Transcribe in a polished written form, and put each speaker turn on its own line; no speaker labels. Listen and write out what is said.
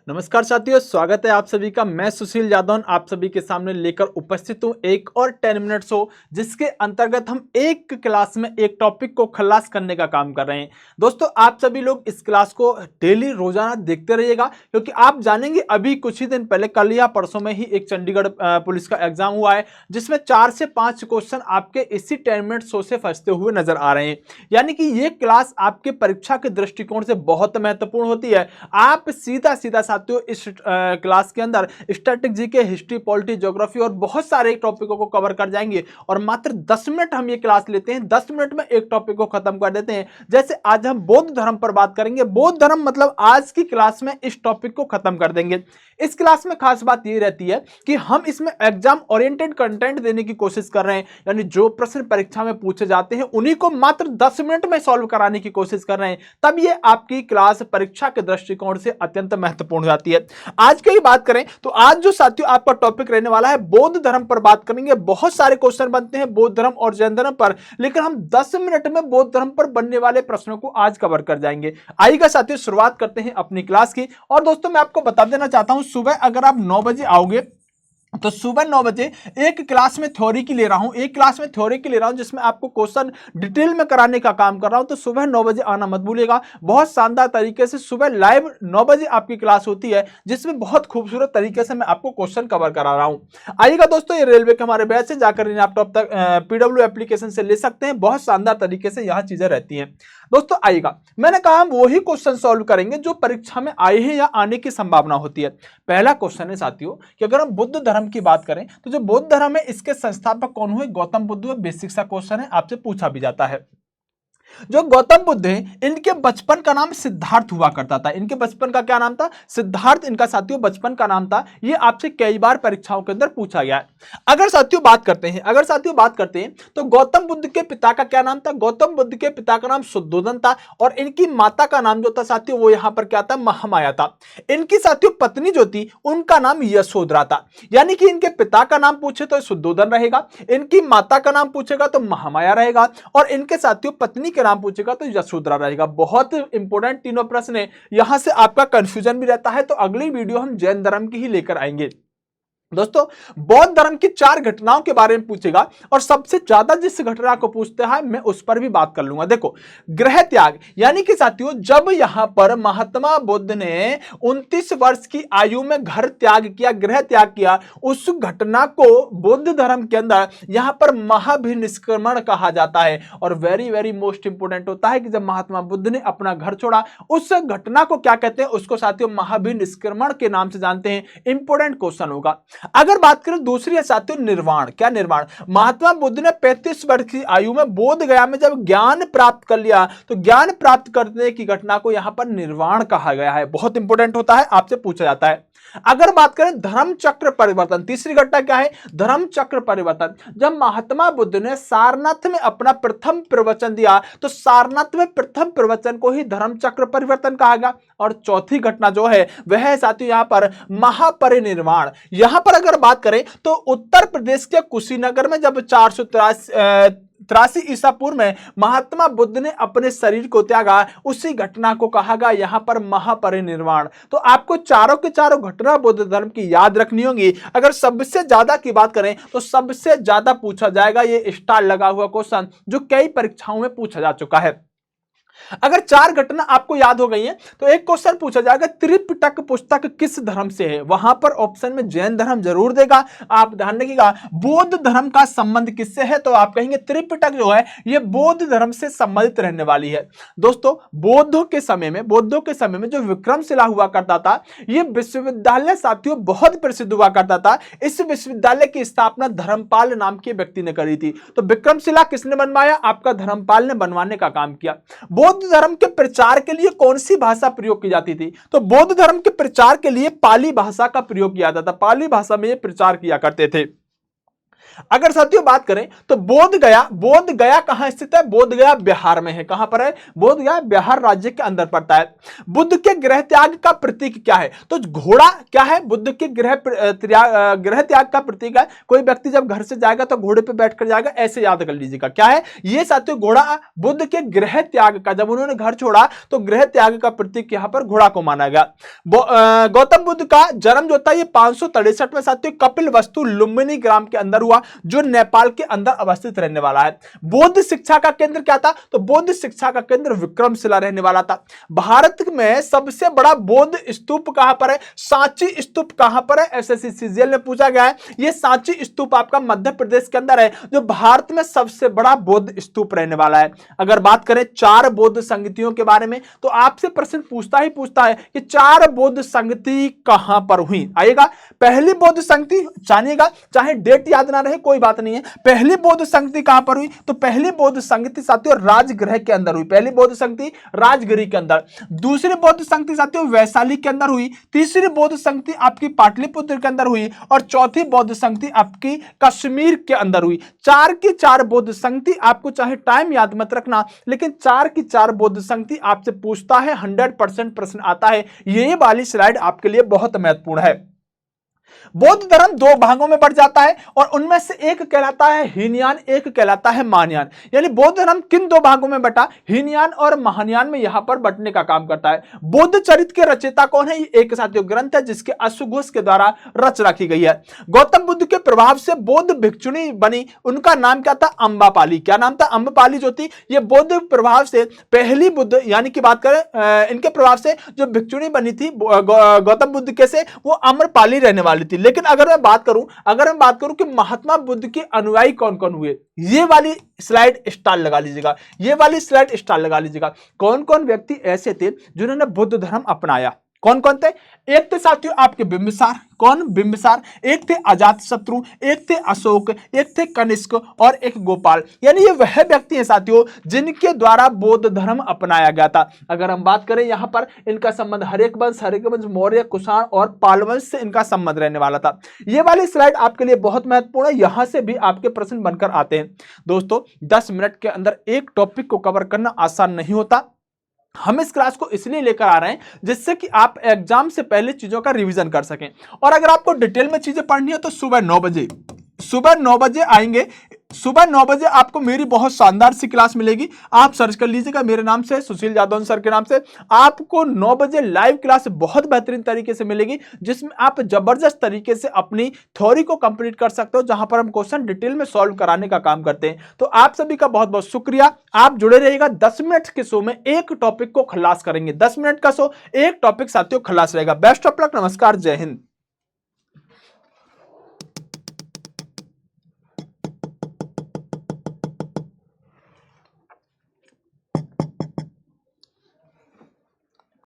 नमस्कार साथियों, स्वागत है आप सभी का। मैं सुशील यादव आप सभी के सामने लेकर उपस्थित हूं एक और 10 मिनट शो, जिसके अंतर्गत हम एक क्लास में एक टॉपिक को खलास करने का काम कर रहे हैं। दोस्तों, आप सभी लोग इस क्लास को डेली रोजाना देखते रहिएगा, क्योंकि आप जानेंगे अभी कुछ ही दिन पहले, कल या परसों में ही एक चंडीगढ़ पुलिस का एग्जाम हुआ है, जिसमें 4 से 5 क्वेश्चन आपके इसी 10 मिनट शो से फंसते हुए नजर आ रहे हैं। यानी कि ये क्लास आपके परीक्षा के दृष्टिकोण से बहुत महत्वपूर्ण होती है। आप सीधा सीधा साथियों इस क्लास के अंदर static GK, history, polity, geography और बहुत सारे टॉपिकों को कवर कर जाएंगे। और मात्र 10 मिनट हम ये क्लास लेते हैं, 10 मिनट में एक टॉपिक को खत्म कर देते हैं। जैसे आज हम बौद्ध धर्म पर बात करेंगे। बौद्ध धर्म मतलब आज की क्लास में इस टॉपिक को खत्म कर देंगे। इस क्लास में खास बात ये रहती है कि हम इसमें एग्जाम ओरिएंटेड कंटेंट देने की कोशिश कर रहे हैं, यानी जो प्रश्न परीक्षा में पूछे जाते हैं उन्हीं को मात्र 10 मिनट में सॉल्व कराने की कोशिश कर रहे हैं। तब ये आपकी क्लास परीक्षा के दृष्टिकोण से अत्यंत महत्वपूर्ण हो जाती है। आज की बात करें तो आज जो साथियों आपका टॉपिक रहने वाला है, बौद्ध धर्म पर बात करेंगे। बहुत सारे क्वेश्चन बनते हैं बौद्ध धर्म और जैन धर्म पर, लेकिन हम 10 मिनट में बौद्ध धर्म पर बनने वाले प्रश्नों को आज कवर कर जाएंगे। आइएगा साथियों, शुरुआत करते हैं अपनी क्लास की। और दोस्तों, मैं आपको बता देना चाहता हूं, सुबह अगर आप 9 बजे आओगे तो सुबह 9 बजे एक क्लास में थ्योरी की ले रहा हूं, जिसमें आपको क्वेश्चन डिटेल में कराने का काम कर रहा हूं। तो सुबह 9 बजे आना मत भूलिएगा। बहुत शानदार तरीके से सुबह लाइव 9 बजे आपकी क्लास होती है, जिसमें बहुत खूबसूरत तरीके से मैं आपको क्वेश्चन कवर करा रहा हूं। आइएगा दोस्तों, ये रेलवे के हमारे बैच से जाकर लैपटॉप तक पीडब्ल्यू एप्लीकेशन से ले सकते हैं। बहुत शानदार तरीके से यहां चीजें रहती हैं। दोस्तों आइएगा, मैंने कहा हम वही क्वेश्चन सॉल्व करेंगे जो परीक्षा में आए हैं या आने की संभावना होती है। पहला क्वेश्चन है साथियों कि अगर हम बुद्ध धर्म की बात करें तो जो बौद्ध धर्म है इसके संस्थापक कौन हुए? गौतम बुद्ध हुए। बेसिक सा क्वेश्चन है, आपसे पूछा भी जाता है। जो गौतम बुद्ध हैं, इनके बचपन का नाम सिद्धार्थ हुआ करता था। इनके बचपन का क्या नाम था? सिद्धार्थ इनका साथियों बचपन का नाम था। ये आपसे कई बार परीक्षाओं के अंदर पूछा गया है। अगर साथियों बात करते हैं तो गौतम बुद्ध के पिता का क्या नाम था? गौतम बुद्ध के पिता का नाम शुद्धोधन था, और इनकी माता का नाम जो था साथियों वो यहां पर क्या था? महामाया था। इनकी साथियों पत्नी जो थी उनका नाम यशोधरा था। यानी कि इनके पिता का नाम पूछे तो शुद्धोधन रहेगा, इनकी माता का नाम पूछेगा तो महामाया रहेगा, और इनके साथियों पत्नी के नाम पूछेगा तो यशोधरा रहेगा। बहुत इंपॉर्टेंट तीनों प्रश्न है, यहां से आपका कंफ्यूजन भी रहता है। तो अगली वीडियो हम जैन धर्म की ही लेकर आएंगे। दोस्तों, बौद्ध धर्म की 4 घटनाओं के बारे में पूछेगा, और सबसे ज्यादा जिस घटना को पूछते हैं मैं उस पर भी बात कर लूंगा। देखो, गृह त्याग, यानी कि साथियों जब यहां पर महात्मा बुद्ध ने 29 वर्ष की आयु में घर त्याग किया, गृह त्याग किया, उस घटना को बौद्ध धर्म के अंदर यहां पर महाभिनिष्क्रमण कहा जाता है। और वेरी वेरी मोस्ट इंपोर्टेंट होता है कि जब महात्मा बुद्ध ने अपना घर छोड़ा, उस घटना को क्या कहते हैं? उसको साथियों महाभिनिष्क्रमण के नाम से जानते हैं। इंपोर्टेंट क्वेश्चन होगा। अगर बात करें दूसरी है साथियों निर्वाण। क्या निर्वाण? महात्मा बुद्ध ने 35 वर्ष की आयु में बोध गया में जब ज्ञान प्राप्त कर लिया, तो ज्ञान प्राप्त करने की घटना को यहां पर निर्वाण कहा गया है। बहुत इंपॉर्टेंट होता है, आपसे पूछा जाता है। अगर बात करें धर्म चक्र परिवर्तन, तीसरी घटना क्या है? धर्म चक्र परिवर्तन। जब महात्मा बुद्ध ने सारनाथ में अपना प्रथम प्रवचन दिया, तो सारनाथ में प्रथम प्रवचन को ही धर्म चक्र परिवर्तन कहा गया। और चौथी घटना जो है वह है साथियों यहां पर महापरिनिर्वाण। यहां पर अगर बात करें तो उत्तर प्रदेश के कुशीनगर में जब 483 ईसा पूर्व में महात्मा बुद्ध ने अपने शरीर को त्यागा, उसी घटना को कहा गया यहां पर महापरिनिर्वाण। तो आपको चारों के चारों घटना बौद्ध धर्म की याद रखनी होगी। अगर सबसे ज्यादा की बात करें तो सबसे ज्यादा पूछा जाएगा ये स्टार लगा हुआ क्वेश्चन, जो कई परीक्षाओं में पूछा जा चुका है। अगर 4 घटना आपको याद हो गई है तो एक क्वेश्चन पूछा जाएगा, त्रिपिटक पुस्तक किस धर्म से है? वहां पर ऑप्शन में जैन धर्म जरूर देगा। आप ध्यान रखिएगा, बौद्ध धर्म का संबंध किससे है? तो आप कहेंगे त्रिपिटक जो है यह बौद्ध धर्म से संबंधित रहने वाली है। दोस्तों, बौद्धों के समय में जो विक्रमशिला हुआ करता था, यह विश्वविद्यालय साथियों बहुत प्रसिद्ध हुआ करता था। इस विश्वविद्यालय की स्थापना धर्मपाल नाम के व्यक्ति ने करी थी। तो विक्रमशिला किसने बनवाया? आपका धर्मपाल ने बनवाने का काम किया। बौद्ध धर्म के प्रचार के लिए कौन सी भाषा प्रयोग की जाती थी? तो बौद्ध धर्म के प्रचार के लिए पाली भाषा का प्रयोग किया जाता था। पाली भाषा में ये प्रचार किया करते थे। अगर साथियों बात करें तो बोध गया कहां स्थित है? बोध गया बिहार में है। कहां पर है? बोध गया बिहार राज्य के अंदर पड़ता है। बुद्ध के गृह त्याग का प्रतीक क्या है? तो घोड़ा क्या है? बुद्ध के गृह त्याग का प्रतीक है। कोई व्यक्ति जब घर से जाएगा तो घोड़े पे बैठकर जाएगा, ऐसे याद कर लीजिएगा। क्या है ये साथियों? घोड़ा बुद्ध के गृह त्याग का, जब उन्होंने घर छोड़ा तो गृह त्याग का प्रतीक यहां पर घोड़ा को माना गया। गौतम बुद्ध का जन्म जो था ये 563 में साथियों कपिल वस्तु लुम्बिनी ग्राम के अंदर हुआ, जो नेपाल के अंदर अवस्थित रहने वाला है। बौद्ध शिक्षा का केंद्र क्या था? तो बौद्ध शिक्षा का केंद्र विक्रमशिला रहने वाला था। भारत में सबसे बड़ा बौद्ध स्तूप कहां पर है? सांची स्तूप कहां पर है? एसएससी सीजीएल में पूछा गया है। यह सांची स्तूप आपका मध्य प्रदेश के अंदर है, जो भारत में सबसे बड़ा बौद्ध स्तूप रहने वाला है। अगर बात करें 4 बौद्ध संगतियों के बारे में, तो आपसे प्रश्न पूछता है कि 4 बौद्ध संगति कहां पर हुई। आएगा पहली बौद्ध संगति, जानिएगा, चाहे डेट याद ना रहे कोई बात नहीं है। पहली बौद्ध संगति कहां पर हुई? तो पहली बौद्ध संगति साथियों राजगृह के अंदर हुई। पहली बौद्ध संगति राजगृह के अंदर। दूसरी बौद्ध संगति साथियों वैशाली के अंदर हुई। तीसरी बौद्ध संगति आपकी पाटलिपुत्र के अंदर हुई और चौथी बौद्ध संगति आपकी कश्मीर के अंदर हुई। 4 की 4 बौद्ध संगति, आपको चाहे टाइम याद मत रखना, लेकिन 4 की 4 बौद्ध संगति आपसे पूछता है, 100% प्रश्न आता है। ये वाली स्लाइड आपके लिए बहुत महत्वपूर्ण है। बौद्ध धर्म 2 भागों में बढ़ जाता है और उनमें से एक कहलाता है हीनयान, एक कहलाता है महायान। यानी बौद्ध धर्म किन 2 भागों में बटा? हीनयान और महायान में यहां पर बंटने का काम करता है। बुद्ध चरित्र के रचयिता कौन है? एक साथियों ग्रंथ है जिसके अश्वघोष के द्वारा रचना की गई है। गौतम बुद्ध के प्रभाव से बौद्ध भिक्षुणी बनी, उनका नाम क्या था? अम्बापाली। क्या नाम था? अम्बापाली जो थी, ये बौद्ध प्रभाव से पहली बुद्ध, यानी कि बात करें इनके प्रभाव से जो भिक्षुणी बनी थी गौतम बुद्ध के से, वो अम्रपाली रहने वाली थी। लेकिन अगर मैं बात करूं कि महात्मा बुद्ध के अनुयायी कौन कौन हुए, ये वाली स्लाइड स्टार लगा लीजिएगा। कौन कौन व्यक्ति ऐसे थे जिन्होंने बुद्ध धर्म अपनाया? कौन कौन थे? एक थे साथियों आपके बिंबिसार। कौन? बिंबिसार। एक थे अजातशत्रु, एक थे अशोक, एक थे कनिष्क और एक गोपाल। यानी ये वह व्यक्ति हैं साथियों जिनके द्वारा बौद्ध धर्म अपनाया गया था। अगर हम बात करें यहां पर इनका संबंध हरेक वंश मौर्य, कुषाण और पाल वंश से इनका संबंध रहने वाला था। ये वाली स्लाइड आपके लिए बहुत महत्वपूर्ण है, यहां से भी आपके प्रश्न बनकर आते हैं। दोस्तों 10 मिनट के अंदर एक टॉपिक को कवर करना आसान नहीं होता। हम इस क्लास को इसलिए लेकर आ रहे हैं जिससे कि आप एग्जाम से पहले चीजों का रिवीजन कर सकें। और अगर आपको डिटेल में चीजें पढ़नी है तो सुबह 9 बजे आएंगे। सुबह 9 बजे आपको मेरी बहुत शानदार सी क्लास मिलेगी। आप सर्च कर लीजिएगा मेरे नाम से, सुशील यादव सर के नाम से। आपको 9 बजे लाइव क्लास बहुत बेहतरीन तरीके से मिलेगी, जिसमें आप जबरदस्त तरीके से अपनी थ्योरी को कंप्लीट कर सकते हो, जहां पर हम क्वेश्चन डिटेल में सॉल्व कराने का काम करते हैं। तो आप सभी का बहुत बहुत शुक्रिया। आप जुड़े रहिएगा। 10 मिनट के शो में एक टॉपिक को खलास करेंगे। 10 मिनट का शो, एक टॉपिक साथियों खलास रहेगा। Best of luck. नमस्कार, जय हिंद।